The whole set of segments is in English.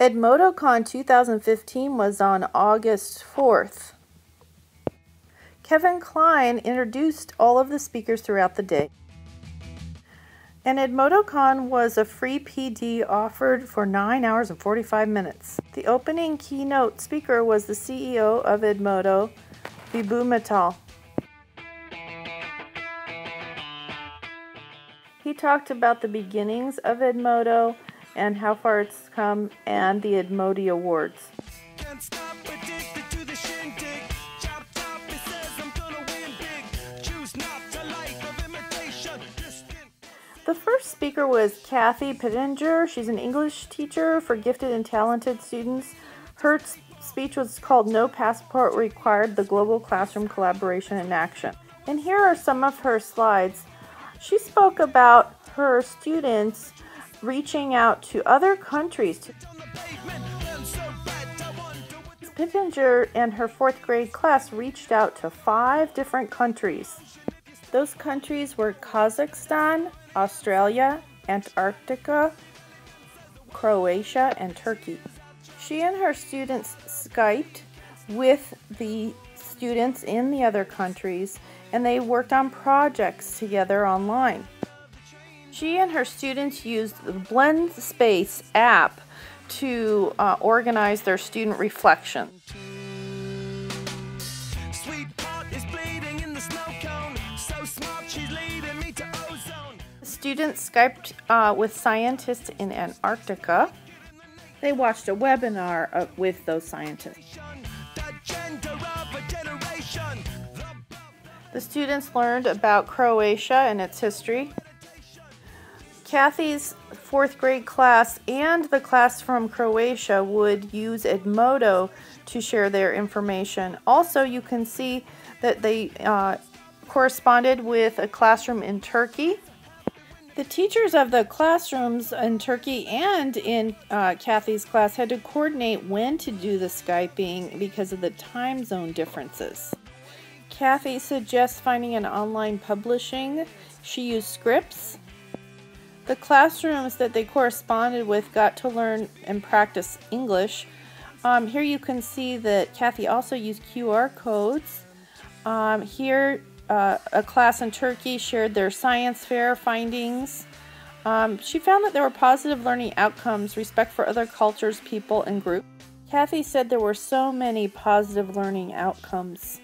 EdmodoCon 2015 was on August 4th. Kevin Klein introduced all of the speakers throughout the day. And EdmodoCon was a free PD offered for 9 hours and 45 minutes. The opening keynote speaker was the CEO of Edmodo, Vibhu Mittal. He talked about the beginnings of Edmodo and how far it's come, and the Edmodi Awards. The first speaker was Kathy Pittenger. She's an English teacher for gifted and talented students. Her speech was called "No Passport Required, the Global Classroom Collaboration in Action." And here are some of her slides. She spoke about her students reaching out to other countries. Pittenger and her 4th grade class reached out to 5 different countries. Those countries were Kazakhstan, Australia, Antarctica, Croatia, and Turkey. She and her students Skyped with the students in the other countries, and they worked on projects together online. She and her students used the Blend Space app to organize their student reflection. The students Skyped with scientists in Antarctica. They watched a webinar with those scientists. The students learned about Croatia and its history. Kathy's 4th grade class and the class from Croatia would use Edmodo to share their information. Also, you can see that they corresponded with a classroom in Turkey. The teachers of the classrooms in Turkey and in Kathy's class had to coordinate when to do the Skyping because of the time zone differences. Kathy suggests finding an online publishing. She used scripts. The classrooms that they corresponded with got to learn and practice English. Here you can see that Kathy also used QR codes. Here a class in Turkey shared their science fair findings. She found that there were positive learning outcomes, respect for other cultures, people, and groups. Kathy said there were so many positive learning outcomes.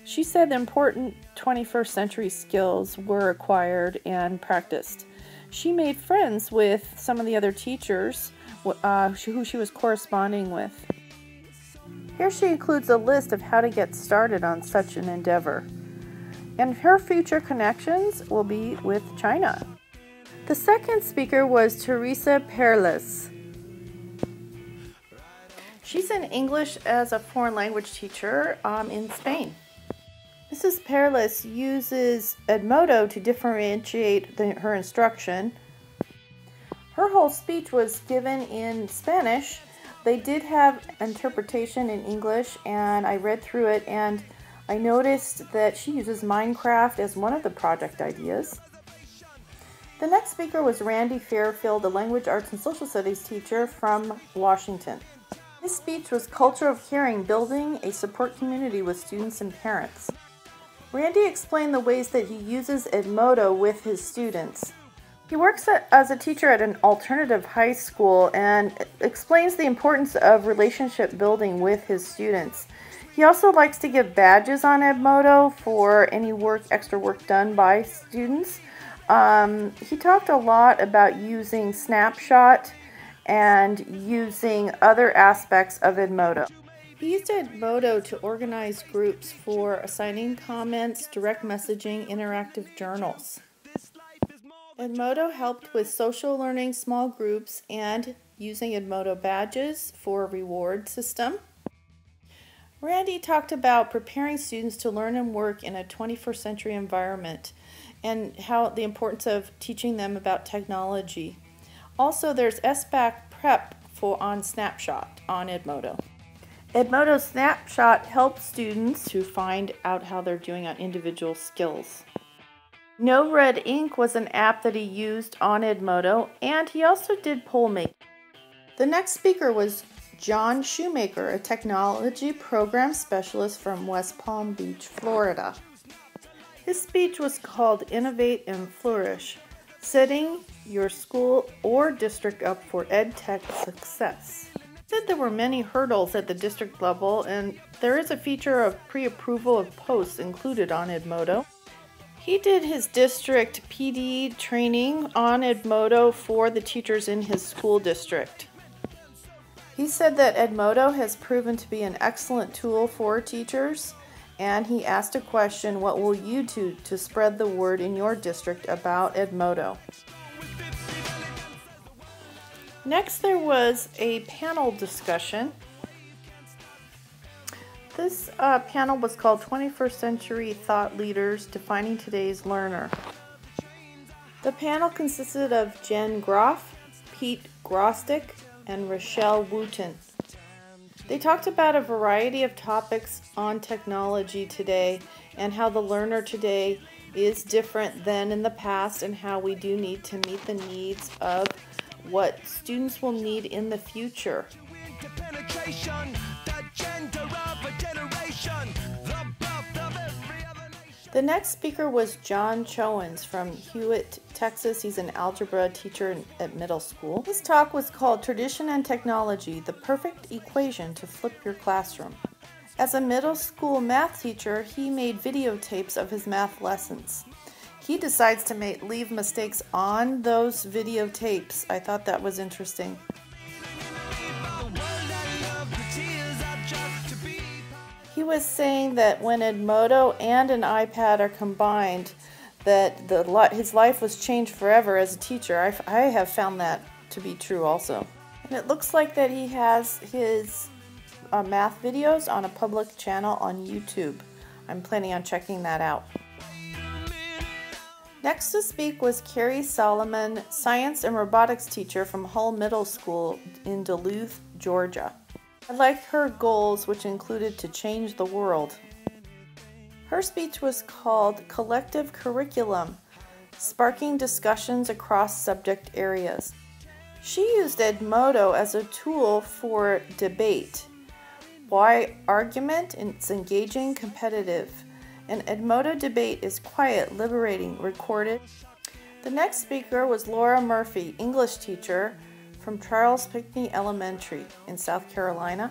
She said the important 21st century skills were acquired and practiced. She made friends with some of the other teachers who she was corresponding with. Here she includes a list of how to get started on such an endeavor. And her future connections will be with China. The second speaker was Teresa Perles. She's an English as a foreign language teacher in Spain. Mrs. Perles uses Edmodo to differentiate her instruction. Her whole speech was given in Spanish. They did have interpretation in English, and I read through it, and I noticed that she uses Minecraft as one of the project ideas. The next speaker was Randy Fairfield, a language arts and social studies teacher from Washington. His speech was Culture of Caring, Building a Support Community with Students and Parents. Randy explained the ways that he uses Edmodo with his students. He works as a teacher at an alternative high school and explains the importance of relationship building with his students. He also likes to give badges on Edmodo for any extra work done by students. He talked a lot about using Snapshot and using other aspects of Edmodo. He used Edmodo to organize groups for assigning comments, direct messaging, interactive journals. Edmodo helped with social learning, small groups, and using Edmodo badges for a reward system. Randy talked about preparing students to learn and work in a 21st century environment and how the importance of teaching them about technology. Also, there's SBAC prep on Snapshot on Edmodo. Edmodo Snapshot helps students to find out how they're doing on individual skills. No Red Ink was an app that he used on Edmodo, and he also did poll making. The next speaker was John Shoemaker, a technology program specialist from West Palm Beach, Florida. His speech was called Innovate and Flourish, setting your school or district up for EdTech success. He said there were many hurdles at the district level, and there is a feature of pre-approval of posts included on Edmodo. He did his district PD training on Edmodo for the teachers in his school district. He said that Edmodo has proven to be an excellent tool for teachers, and he asked a question, what will you do to spread the word in your district about Edmodo? Next, there was a panel discussion. This panel was called 21st Century Thought Leaders Defining Today's Learner. The panel consisted of Jen Groff, Pete Grostick, and Rochelle Wooten. They talked about a variety of topics on technology today and how the learner today is different than in the past and how we do need to meet the needs of what students will need in the future. The next speaker was John Chowens from Hewitt, Texas. He's an algebra teacher at middle school. His talk was called Tradition and Technology, the Perfect Equation to Flip Your Classroom. As a middle school math teacher, he made videotapes of his math lessons. He decides to leave mistakes on those videotapes. I thought that was interesting. He was saying that when Edmodo and an iPad are combined, that his life was changed forever as a teacher. I have found that to be true also. And it looks like that he has his math videos on a public channel on YouTube. I'm planning on checking that out. Next to speak was Carrie Solomon, science and robotics teacher from Hull Middle School in Duluth, Georgia. I liked her goals, which included to change the world. Her speech was called Collective Curriculum, Sparking Discussions Across Subject Areas. She used Edmodo as a tool for debate. Why argument? It's engaging, competitive. An Edmodo debate is quiet, liberating, recorded. The next speaker was Laura Murphy, English teacher from Charles Pinckney Elementary in South Carolina.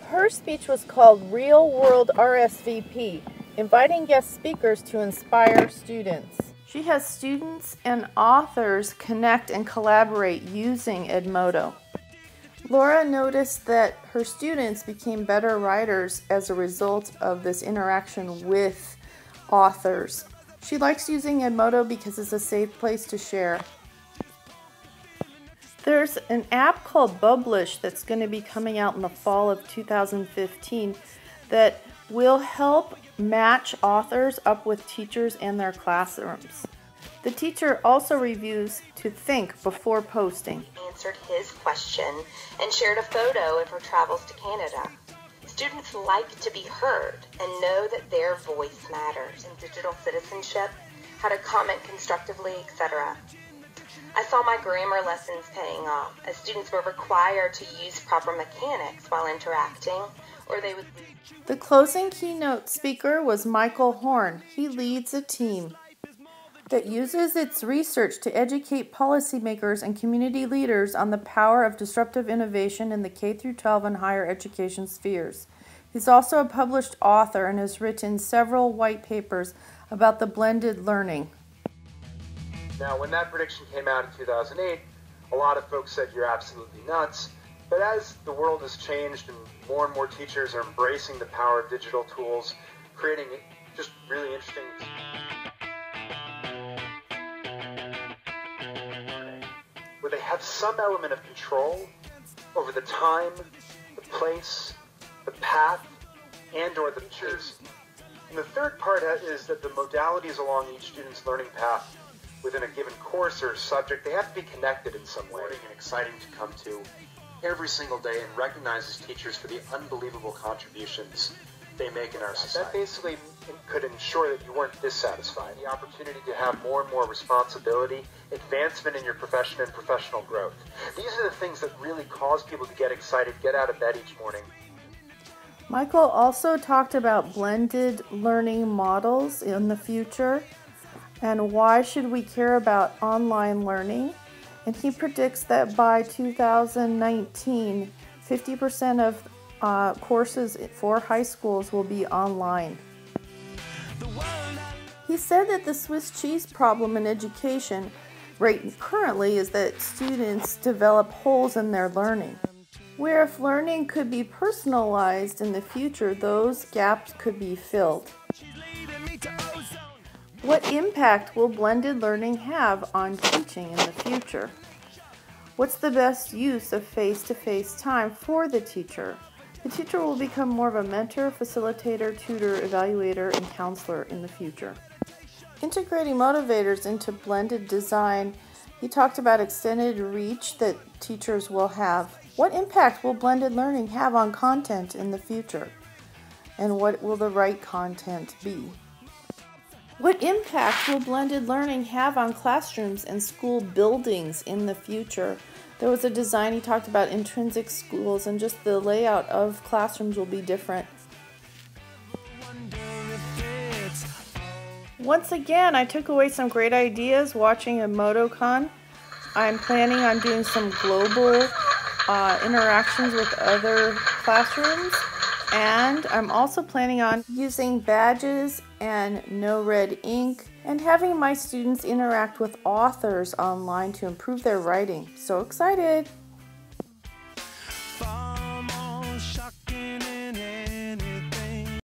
Her speech was called Real World RSVP, inviting guest speakers to inspire students. She has students and authors connect and collaborate using Edmodo. Laura noticed that her students became better writers as a result of this interaction with authors. She likes using Edmodo because it's a safe place to share. There's an app called Bubblish that's going to be coming out in the fall of 2015 that will help match authors up with teachers and their classrooms. The teacher also reviews to think before posting. Answered his question and shared a photo of her travels to Canada. Students like to be heard and know that their voice matters in digital citizenship, how to comment constructively, etc. I saw my grammar lessons paying off as students were required to use proper mechanics while interacting, or they would lose. The closing keynote speaker was Michael Horn. He leads a team that uses its research to educate policymakers and community leaders on the power of disruptive innovation in the K-12 and higher education spheres. He's also a published author and has written several white papers about the blended learning. Now, when that prediction came out in 2008, a lot of folks said you're absolutely nuts. But as the world has changed and more teachers are embracing the power of digital tools, creating just really interesting where they have some element of control over the time, the place, the path, and or the teachers. And the third part is that the modalities along each student's learning path within a given course or subject, they have to be connected in some way. And exciting to come to every single day and recognize as teachers for the unbelievable contributions they make in our society. That basically could ensure that you weren't dissatisfied. The opportunity to have more and more responsibility, advancement in your profession, and professional growth. These are the things that really cause people to get excited, get out of bed each morning. Michael also talked about blended learning models in the future and why should we care about online learning. And he predicts that by 2019, 50% of courses for high schools will be online. He said that the Swiss cheese problem in education right currently is that students develop holes in their learning, where if learning could be personalized in the future, those gaps could be filled. What impact will blended learning have on teaching in the future? What's the best use of face-to-face time for the teacher? The teacher will become more of a mentor, facilitator, tutor, evaluator, and counselor in the future. Integrating motivators into blended design, he talked about extended reach that teachers will have. What impact will blended learning have on content in the future? And what will the right content be? What impact will blended learning have on classrooms and school buildings in the future? There was a design, he talked about intrinsic schools, and just the layout of classrooms will be different. Once again, I took away some great ideas watching EdmodoCon. I'm planning on doing some global interactions with other classrooms, and I'm also planning on using badges and no red ink and having my students interact with authors online to improve their writing. So excited!